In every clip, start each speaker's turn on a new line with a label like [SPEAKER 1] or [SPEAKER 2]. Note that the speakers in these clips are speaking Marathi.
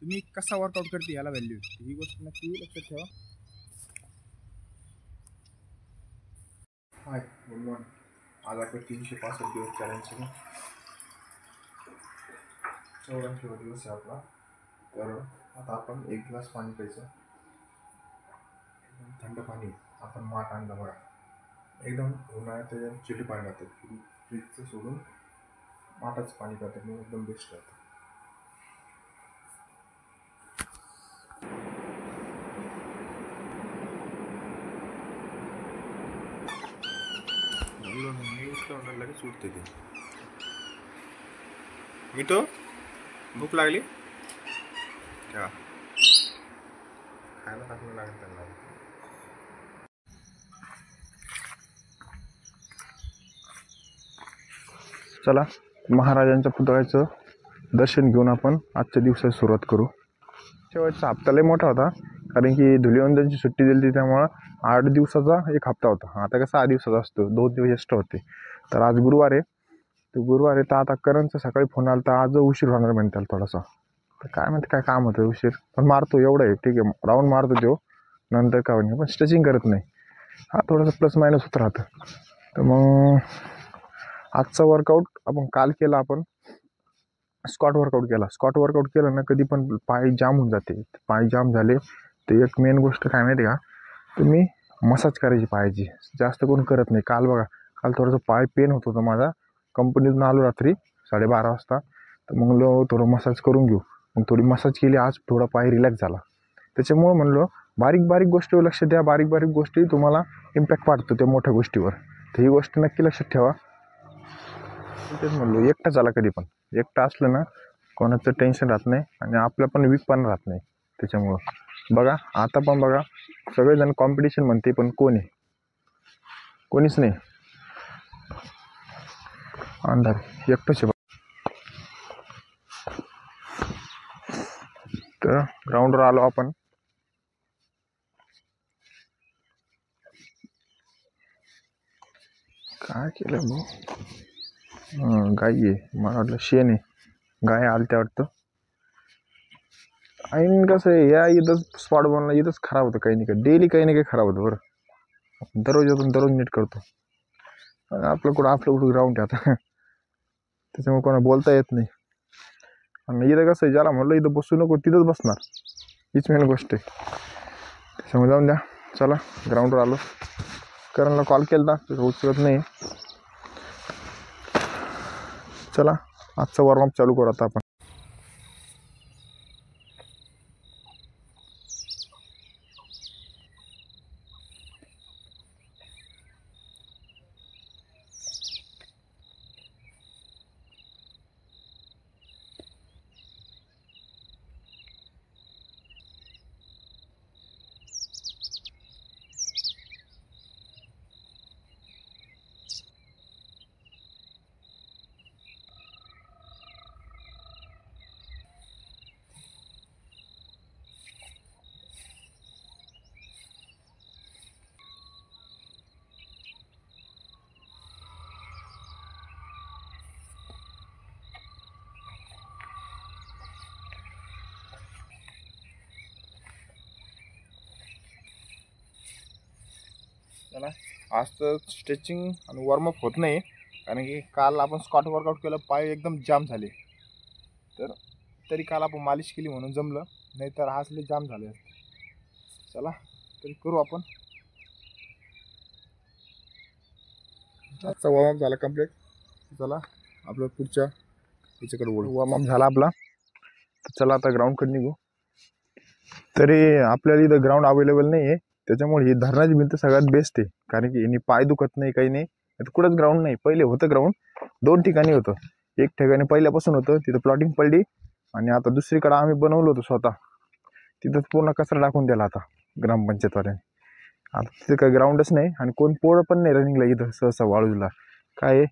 [SPEAKER 1] तुम्ही कसा वर्कआउट करते याला व्हॅल्यू, ही गोष्ट नक्की लक्षात ठेवा. हाय, गुड मॉर्निंग. आज आपलं 365 दिवस चॅलेंज आहे. 84 दिवस आहे आपला. तर आता आपण 1 ग्लास पाणी प्यायचं, एकदम थंड पाणी. आपण माठ आणलं बघा, एकदम उन्हाळ्यात त्याच्यात चिल्ड पाणी राहतं, फ्रीजचं सोडून माठाचं पाणी प्यायचं, मग एकदम बेस्ट राहतं. लगेच उठते ते. मिठो, भूक लागली का? खायला टाकलं लागेल त्यांना. चला, महाराजांच्या पुतळ्याचं दर्शन घेऊन आपण आजच्या दिवसाची सुरुवात करू. शेवटचा हप्ता लय मोठा होता, कारण की धुलिवंदनची सुट्टी दिली होती, त्यामुळं 8 दिवसाचा एक हप्ता होता. आता कसं 6 दिवसाचा असतो, 2 दिवस एक्स्ट्रा होते. तर आज गुरुवार आहे, तर आता करणचा सकाळी फोन आला तर आज उशीर होणार म्हणते त्याला थोडासा. तर काय म्हणते, काय काम होतं उशीर, पण मारतो एवढं आहे, ठीक आहे, राऊंड मारतो तो, नंतर काय नाही, पण स्ट्रेचिंग करत नाही. हा थोडंसं प्लस मायनस होत राहतं. तर मग आजचा वर्कआउट आपण काल केला, आपण स्क्वॉट वर्कआउट केला. स्क्वॉट वर्कआउट केलं ना, कधी पण पाय जाम होऊन जाते. पाय जाम झाले तर एक मेन गोष्ट काय माहिती का, तुम्ही मसाज करायची पायाची. जास्त कोण करत नाही. काल बघा, काल थोडंसं पाय पेन होत होतं माझा, कंपनीतून आलो रात्री 12:30 वाजता, तर मग थोडं मसाज करून घेऊ. मग थोडी मसाज केली, आज थोडा पाय रिलॅक्स झाला. त्याच्यामुळं म्हणलो बारीक बारीक गोष्टीवर लक्ष द्या, बारीक बारीक गोष्टी तुम्हाला इम्पॅक्ट पाडतो त्या मोठ्या गोष्टीवर. तर ही गोष्ट नक्की लक्षात ठेवा. तेच म्हणलो, एकटा झाला कधी पण, एकटा असलं ना कोणाचं टेन्शन राहत नाही आणि आपलं पण वीक पण राहत नाही. त्याच्यामुळं बघा, आता पण बघा, सगळेजण कॉम्पिटिशन म्हणते, पण कोण आहे? कोणीच नाही. अंधार, एकटंच आहे. तर ग्राउंडवर आलो आपण. काय केलं भाऊ? गाय आहे, मला वाटलं शेण आहे. गाय आलत्या वाटतं. ऐन कसं आहे, या इथंच स्पॉट बनला, इथंच खराब होतं. काही नाही काही, डेली काही ना काही खराब होतं. बरं, दररोज नीट करतो. आपलं कुठं ग्राउंड आहे आता, त्याच्यामुळे कोणा बोलता येत नाही. आणि इथं कसं आहे, ज्याला म्हणलं इथं बसू नको तिथंच बसणार, हीच मेन गोष्ट आहे. त्याच्यामुळे जाऊन द्या. चला, ग्राउंडवर आलो. करणला कॉल केला तर उचलत नाही. चला, आजचा वॉर्मअप चालू करू आता आपण. चला, आज तर स्ट्रेचिंग आणि वॉर्मअप होत नाही, कारण की काल आपण स्क्वॉट वर्कआउट केलं, पाय एकदम जाम झाले. तर तरी काल आपण मालिश केली म्हणून जमलं, नाही तर हासले जाम झाले असते. चला, तरी करू आपण. आजचा वॉर्मअप झाला कम्प्लीट. चला, आपलं पुढच्या याच्याकडे बोलू. वॉर्मअप झाला आपला, तर चला आता ग्राउंडकडे निघू. तरी आपल्याला इथं ग्राउंड अवेलेबल नाही आहे, त्याच्यामुळे ही धरणाची भिंत सगळ्यात बेस्ट आहे. कारण की यांनी पाय दुखत नाही, काही नाही. कुठंच ग्राउंड नाही. पहिले होतं ग्राउंड, 2 ठिकाणी होतं. एक ठिकाणी पहिल्यापासून होतं, तिथं प्लॉटिंग पडली, आणि आता दुसरीकडे आम्ही बनवलं होतं स्वतः, तिथंच पूर्ण कचरा टाकून दिला आता ग्रामपंचायतवाल्याने. आता तिथं काही ग्राउंडच नाही, आणि कोण पोरं पण नाही रनिंगला इथं सहसा वाळूला. काय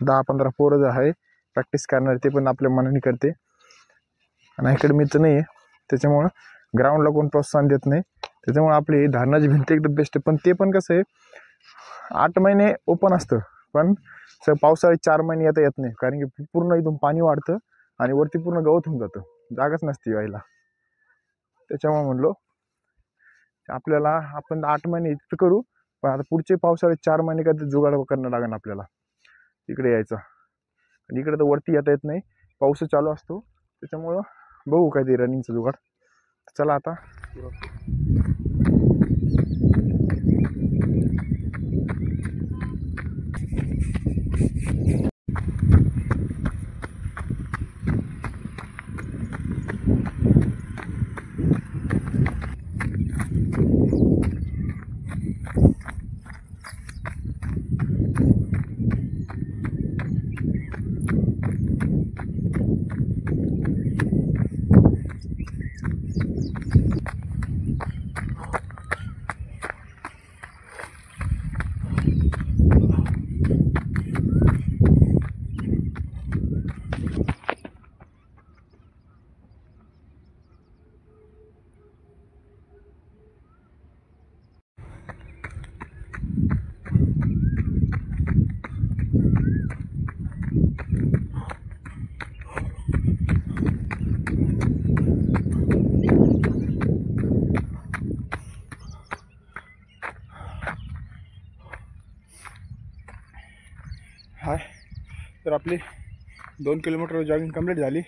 [SPEAKER 1] 10-15 पोरं जे आहे प्रॅक्टिस करणार, ते पण आपल्या मनाने करते, आणि अकॅडमीचं नाही आहे, त्याच्यामुळं ग्राउंडला कोण प्रोत्साहन देत नाही. त्याच्यामुळे आपली धारणाची भिंत एकदम बेस्ट आहे. पण ते पण कसं आहे, 8 महिने ओपन असतं, पण पावसाळ्यात 4 महिने येता येत नाही, कारण की पूर्ण इथून पाणी वाढतं आणि वरती पूर्ण गवत होऊन जातं. जागाच नसती व्हायला. त्याच्यामुळे म्हणलो आपल्याला आपण 8 महिने इतकं करू, पण आता पुढचे पावसाळे 4 महिने काय जुगाड करणं लागेल आपल्याला इकडे यायचं. आणि इकडे तर वरती येता येत नाही, पाऊस चालू असतो, त्याच्यामुळं बघू काय ते रनिंगचं जुगाड. चला आता हाय. तर आपली 2 किलोमीटर जॉगिंग कंप्लीट झाली.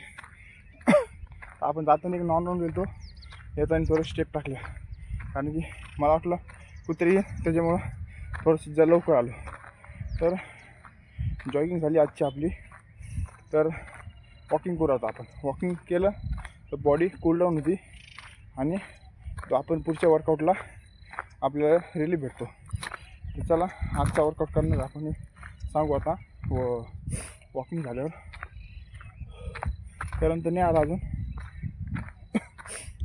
[SPEAKER 1] आपण जाताना एक नॉन गेलो, येताना थोडं स्टेप टाकल्या, कारण की मला वाटलं कुत्री येईल, त्याच्यामुळं थोडंसं जर लवकर आलो. तर जॉगिंग झाली आजची आपली. तर वॉकिंग करू आता आपण. वॉकिंग केलं तर बॉडी कूलडाऊन होती आणि तो आपण पुढच्या वर्कआउटला आपल्याला रिलीफ भेटतो. तर चला आजचा वर्कआउट करणार आपण सांगू आता. व वॉकिंग झाल्यावर त्यानंतर नाही आला अजून.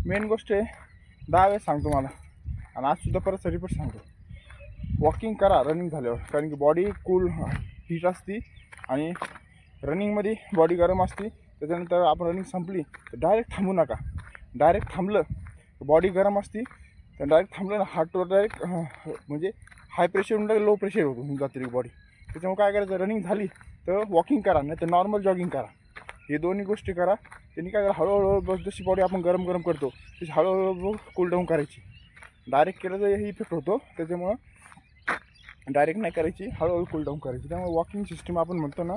[SPEAKER 1] मेन गोष्ट आहे 10 वेळेस सांगतो मला, आणि आजसुद्धा परत रिपीट सांगतो, वॉकिंग करा रनिंग झाल्यावर, कारण की बॉडी कूल हीट असते आणि रनिंगमध्ये बॉडी गरम असते. त्याच्यानंतर आपण रनिंग संपली तर डायरेक्ट थांबू नका. डायरेक्ट थांबलं बॉडी गरम असते, तर डायरेक्ट थांबलं ना हार्टवर डायरेक्ट म्हणजे हाय प्रेशर होऊन लो प्रेशर होऊन जाते बॉडी. त्याच्यामुळे काय करायचं, रनिंग झाली तर वॉकिंग करा, नाही तर नॉर्मल जॉगिंग करा. हे दोन्ही गोष्टी करा. त्यांनी काय करा, हळूहळू जशी बॉडी आपण गरम गरम करतो तशी हळूहळू कूलडाऊन करायची. डायरेक्ट केलं तर हे इफेक्ट होतो, त्याच्यामुळं डायरेक्ट नाही करायची, हळूहळू कूलडाऊन करायची. त्यामुळे वॉकिंग सिस्टम आपण म्हणतो ना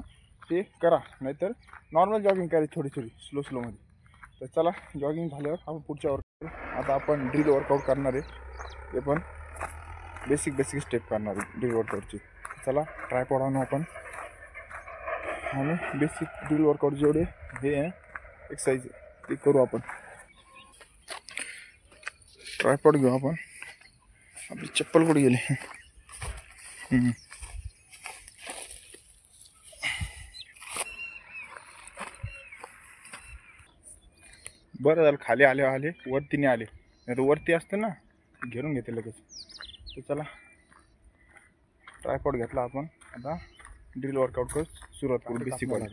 [SPEAKER 1] ते करा, नाहीतर नॉर्मल जॉगिंग करायची थोडी थोडी स्लोमध्ये. तर चला जॉगिंग झाल्यावर आपण पुढच्या वर्कआउट. आता आपण ड्रिल वर्कआउट करणार आहे, ते पण बेसिक स्टेप करणार आहे ड्रिल वर्कआउटची. चला ट्रायपॉड आणू आपण आणि बेसिक ड्रिल वर्कआउट जेवढे हे आहे एक्सरसाइज ते करू आपण. ट्रायपॉड घेऊ आपण. आपली चप्पल कुठे गेली? बरं झालं खाली आले वरती नाही आले, नाही तर वरती असतं ना घेरून घेते लगेच. तर चला ट्रायपॉड घेतला आपण. आता ड्रिल वर्कआउट करू सुरुवात करू बेसिक वाला.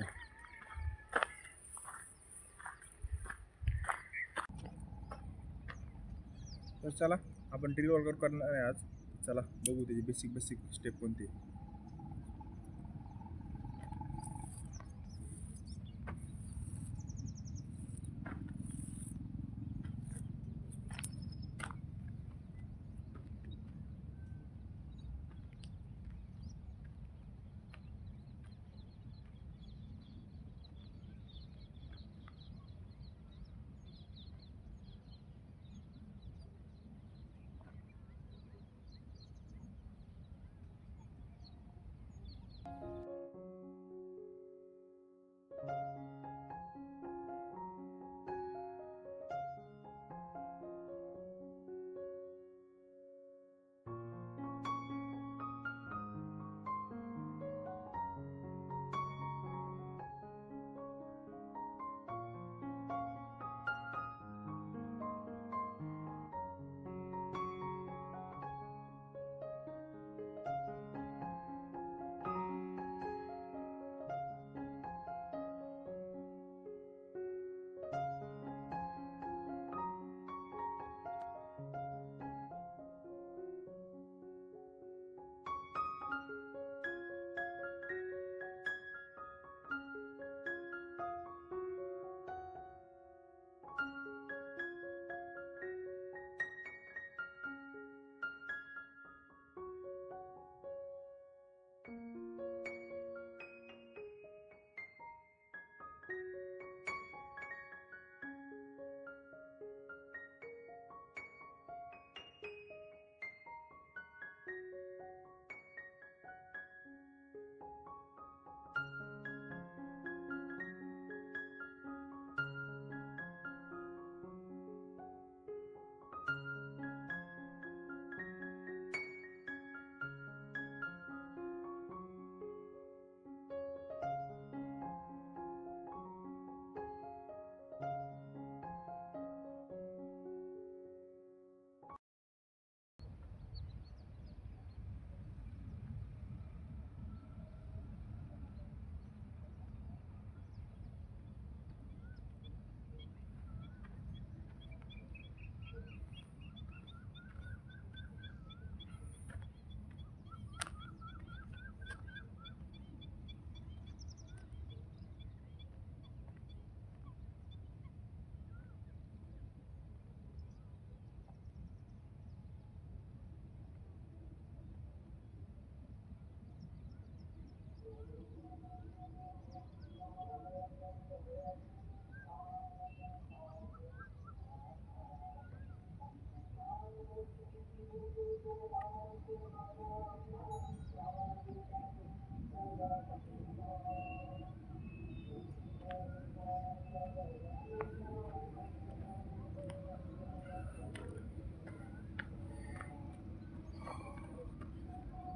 [SPEAKER 1] तर चला आपण ड्रिल वर्कआउट करणार आहे आज. चला बघू त्याची बेसिक स्टेप कोणती.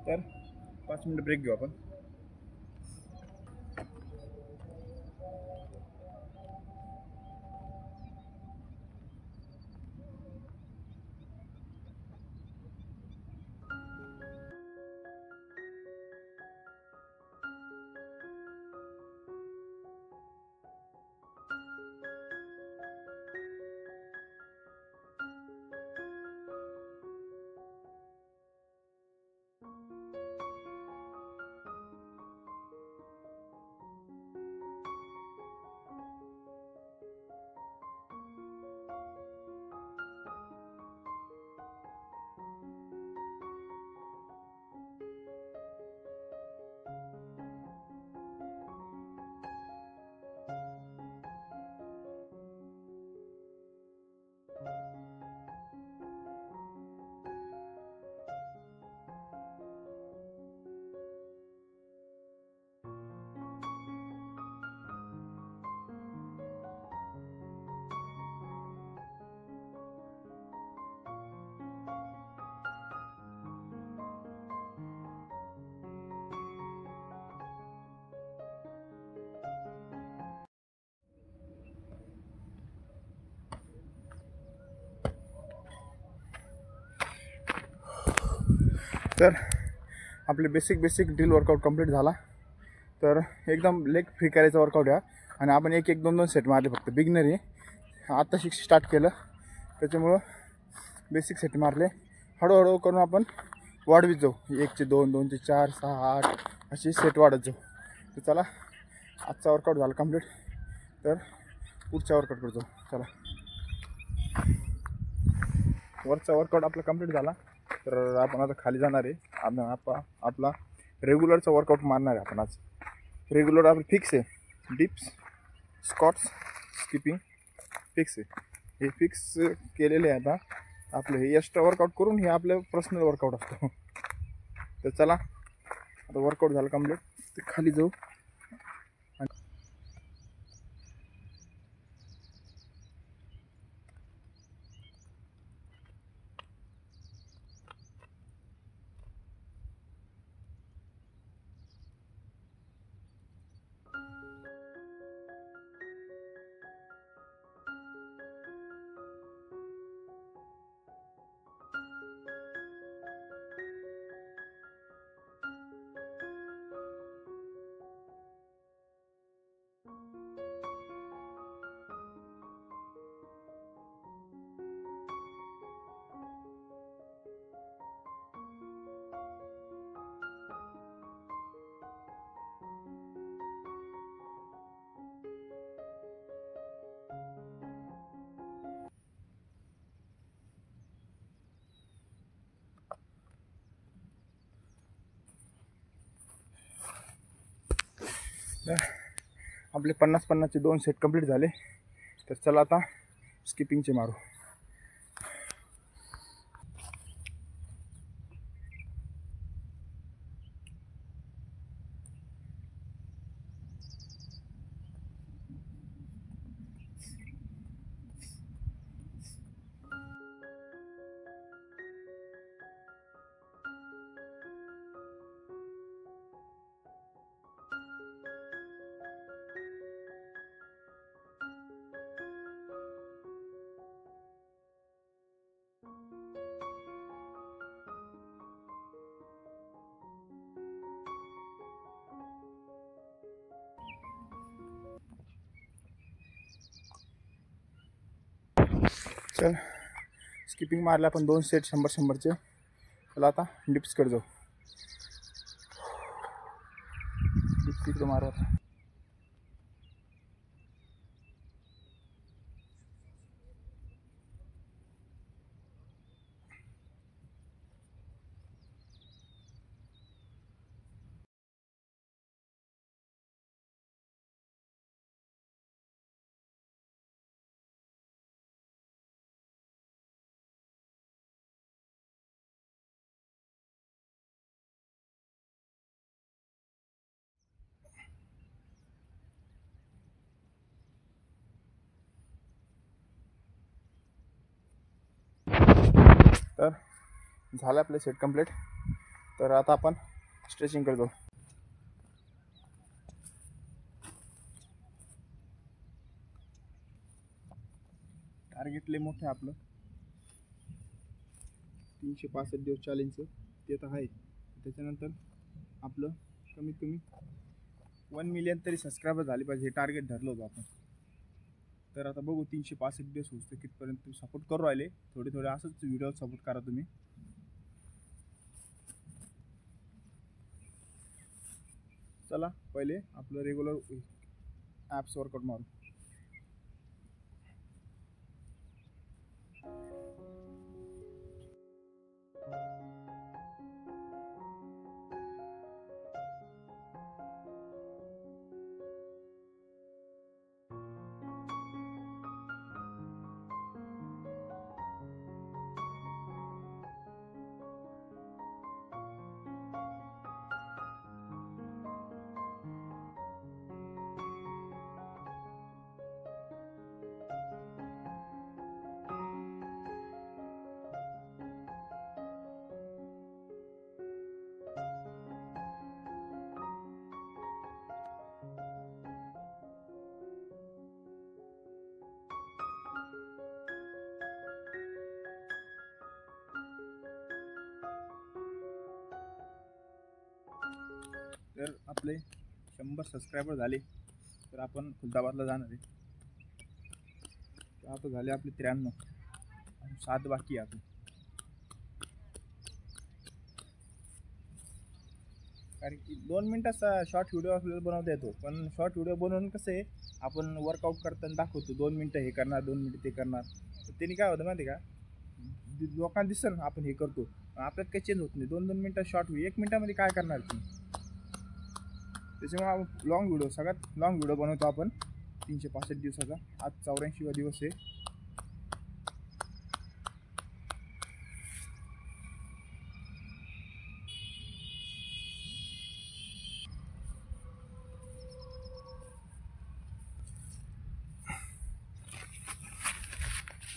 [SPEAKER 2] तर 5 मिनिट ब्रेक घेऊ आपण. तर आपले बेसिक ड्रिल वर्कआउट कंप्लीट झाला. तर एकदम लेग फ्री करायचा वर्कआउट आहे आणि आपण एक 2 सेट मारले. फक्त बिगनर आहे, आत्ता स्टार्ट केलं त्याच्यामुळं बेसिक सेट मारले. हळूहळू करून आपण वाढवीत जाऊ. 1 चे 2, 2 चे 4, 6, 8 अशी सेट वाढत जाऊ. तर चला, आजचा वर्कआउट झाला कंप्लीट. तर पुढच्या वर्कआउटकडे जाऊ. चला, वरचा वर्कआउट आपला कंप्लीट झाला. तर आपण आता खाली जाणार आहे. आपला रेग्युलरचा वर्कआउट मारणार आहे आपण आज. रेग्युलर आपलं फिक्स आहे. डिप्स, स्क्वॉट्स, स्किपिंग फिक्स आहे. हे फिक्स केलेले आहे. आता आपलं हे एक्स्ट्रा वर्कआउट करून हे आपलं पर्सनल वर्कआउट असतो. तर चला, आता वर्कआउट झालं कंप्लीट. ते खाली जाऊ. आपले 50-50चे 2 सेट कंप्लीट झाले. तर चला आता स्किपिंगचे मारू. चल, स्किपिंग मारले आपण 2 सेट 100-100चे. चला आता डिप्सकडे जाऊ. डिप्स तिकडे मारू आता. तर झालं आपले सेट कंप्लीट. तर आता आपण स्ट्रेचिंग करतो. टार्गेट लय मोठं आहे आपलं, 365 दिवस चॅलेंजचं ते तर आहे. त्याच्यानंतर आपलं कमीत कमी 1 मिलियन तरी सबस्क्रायबर झाले पाहिजे, हे टार्गेट धरलं होतं आपण. तर आता बघू 365 दिवस होतं कितपर्यंत तुम्ही सपोर्ट करू राहिले. थोडे थोडे असंच व्हिडिओ सपोर्ट करा तुम्ही. चला पहिले आपलं रेग्युलर ॲप्स वर्कआउट मारू. तर आपले 100 सबस्क्रायबर झाले तर आपण खुलताबादला जाणार आहे. आता झाले आपले 93 आणि 7 बाकी आहे. कारण की 2 मिनटाचा शॉर्ट व्हिडिओ आपल्याला बनवता येतो, पण शॉर्ट व्हिडिओ बनवून कसं आहे, आपण वर्कआउट करताना दाखवतो 2 मिनटं हे करणार, 2 मिनटं ते करणार. तर त्यांनी काय होतं माहिती आहे का, लोकांना दिसतं ना आपण हे करतो, पण आपल्यात काही चेंज होत नाही. 2-2 मिनटं शॉर्ट व्हिडिओ 1 मिनटामध्ये काय करणार तुम्ही. त्याच्यामुळे आपण लॉंग व्हिडिओ, सगळ्यात लॉंग व्हिडिओ बनवतो आपण 365 दिवसाचा. आज 84वा दिवस आहे.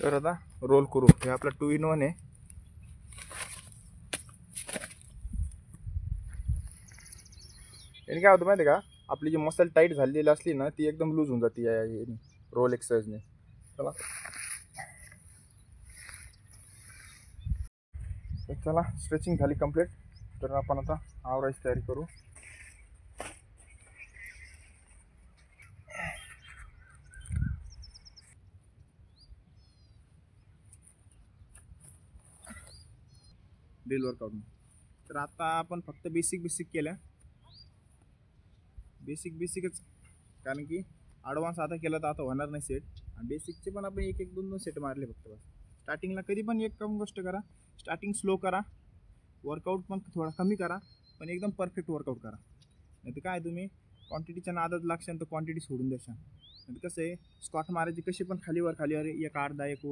[SPEAKER 2] तर आता रोल करू. हे आपला 2-in-1 आहे. याने काय होतं माहिती आहे का, आपली जी मसल टाईट झालेली असली ना ती एकदम लूज होऊन जाते या रोल एक्सरसाइजने. चला चला स्ट्रेचिंग झाली कंप्लीट. तर आपण आता आवरायची तयारी करू. Drill workout. तर आता आपण फक्त बेसिक केलं, बेसिकच. कारण की ॲडव्हान्स आता केलं तर आता होणार नाही सेट. आणि बेसिकचे पण आपण 1-1, 2-2 सेट मारले फक्त बस. स्टार्टिंगला कधी पण एक कम गोष्ट करा, स्टार्टिंग स्लो करा, वर्कआउट पण थोडा कमी करा, पण एकदम परफेक्ट वर्कआउट करा. नाही तर काय तुम्ही क्वांटिटीच्या नादात लागशाल तर क्वांटिटी सोडून द्याशाल. नाही कसं आहे, स्क्वॉट मारायची कशी पण खालीवर एक अर्धा, एक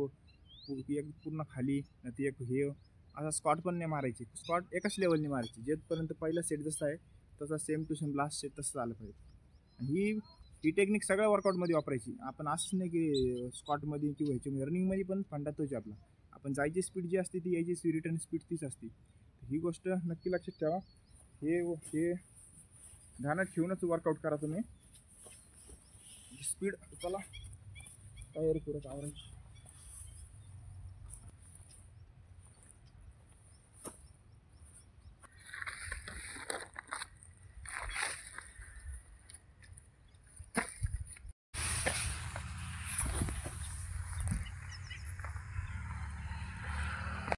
[SPEAKER 2] पूर्ण खाली, नाही तर एक हे असा स्क्वॉट पण नाही मारायची. स्क्वॉट एकाच लेवलनी मारायची. जेपर्यंत पहिला सेट जसा आहे तसा same to same last set तसं झालं पाहिजे. आणि ही टेक्निक सगळ्या वर्कआउटमध्ये वापरायची. आपण असंच नाही की स्क्वॉटमध्ये किंवा ह्याच्यामध्ये, रनिंगमध्ये पण फंडा तोच आपला. आपण जायची स्पीड जी असते ती यायची रिटर्न स्पीड तीच असते. ही गोष्ट नक्की लक्षात ठेवा. हे ध्यानात ठेवूनच वर्कआउट करा तुम्ही. स्पीड. चला तयारी करत आवरायची.